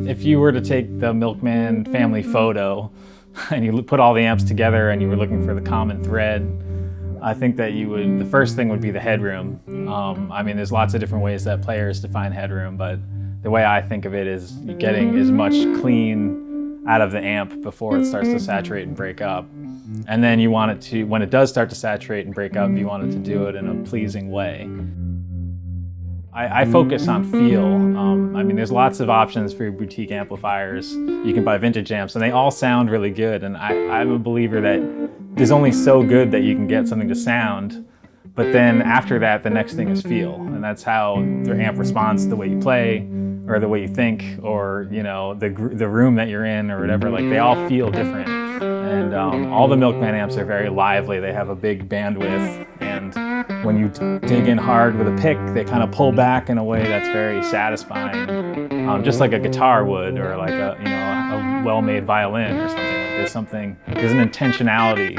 If you were to take the Milkman family photo and you put all the amps together and you were looking for the common thread, I think that the first thing would be the headroom. I mean, there's lots of different ways that players define headroom, but the way I think of it is getting as much clean out of the amp before it starts to saturate and break up. And then you want it to, when it does start to saturate and break up, you want it to do it in a pleasing way. I focus on feel. I mean, there's lots of options for your boutique amplifiers. You can buy vintage amps, and they all sound really good. And I'm a believer that there's only so good that you can get something to sound. But then after that, the next thing is feel. And that's how the amp responds to the way you play, or the way you think, or the room that you're in, or whatever. Like, they all feel different. And all the Milkman amps are very lively. They have a big bandwidth. And when you dig in hard with a pick, they kind of pull back in a way that's very satisfying, just like a guitar would, or like a well-made violin or something. Like there's an intentionality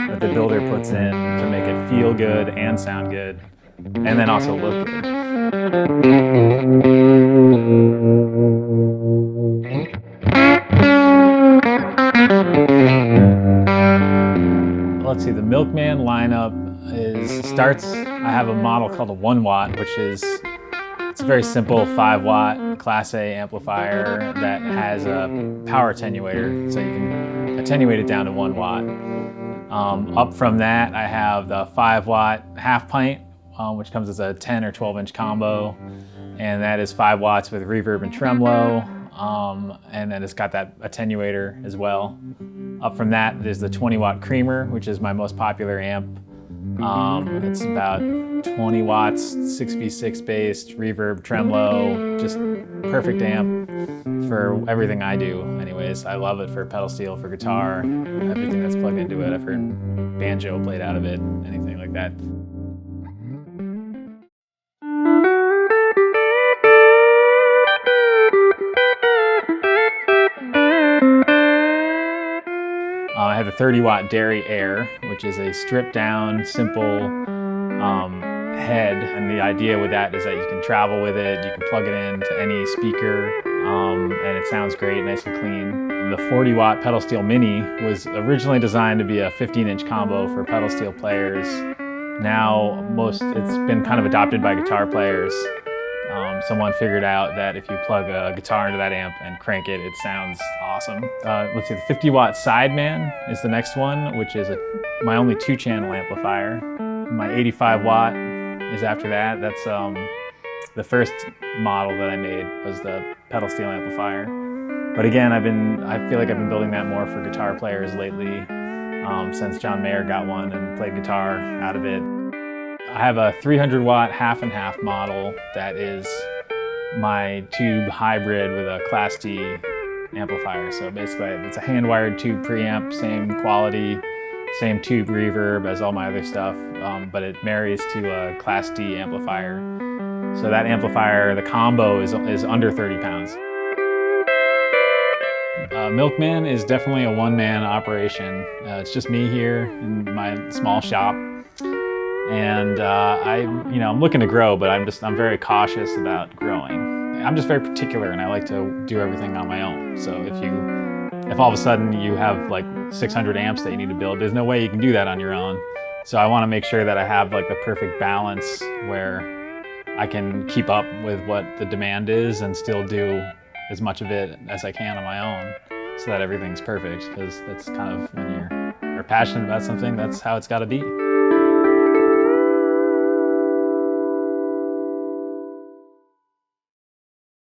that the builder puts in to make it feel good and sound good, and then also look good. Let's see, the Milkman lineup I have a model called a 1 watt, which it's a very simple 5 watt Class A amplifier that has a power attenuator, so you can attenuate it down to 1 watt. Up from that, I have the 5 watt half pint, which comes as a 10 or 12 inch combo, and that is 5 watts with reverb and tremolo, and then it's got that attenuator as well. Up from that, there's the 20 watt Creamer, which is my most popular amp. It's about 20 watts, 6v6 bass, reverb, tremolo, just perfect amp for everything I do. Anyways, I love it for pedal steel, for guitar, everything that's plugged into it. I've heard banjo played out of it, anything like that. I have the 30 watt Dairy Air, which is a stripped down, simple head. And the idea with that is that you can travel with it, you can plug it into any speaker, and it sounds great, nice and clean. The 40 watt pedal steel Mini was originally designed to be a 15 inch combo for pedal steel players. Now it's been kind of adopted by guitar players. Someone figured out that if you plug a guitar into that amp and crank it, it sounds awesome. Let's see, the 50 watt Sideman is the next one, which is my only 2-channel amplifier. My 85 watt is after that. That's the first model that I made was the pedal steel amplifier. But again, I feel like I've been building that more for guitar players lately, since John Mayer got one and played guitar out of it. I have a 300 watt half and half model that is my tube hybrid with a Class D amplifier. So basically it's a hand-wired tube preamp, same quality, same tube reverb as all my other stuff, but it marries to a Class D amplifier. So that amplifier, the combo is under 30 pounds. Milkman is definitely a one-man operation. It's just me here in my small shop. And I'm looking to grow, but I'm very cautious about growing. I'm just very particular, and I like to do everything on my own. So if all of a sudden you have like 600 amps that you need to build, there's no way you can do that on your own. So I want to make sure that I have like the perfect balance where I can keep up with what the demand is and still do as much of it as I can on my own, so that everything's perfect. Because that's kind of, when you're passionate about something, that's how it's got to be.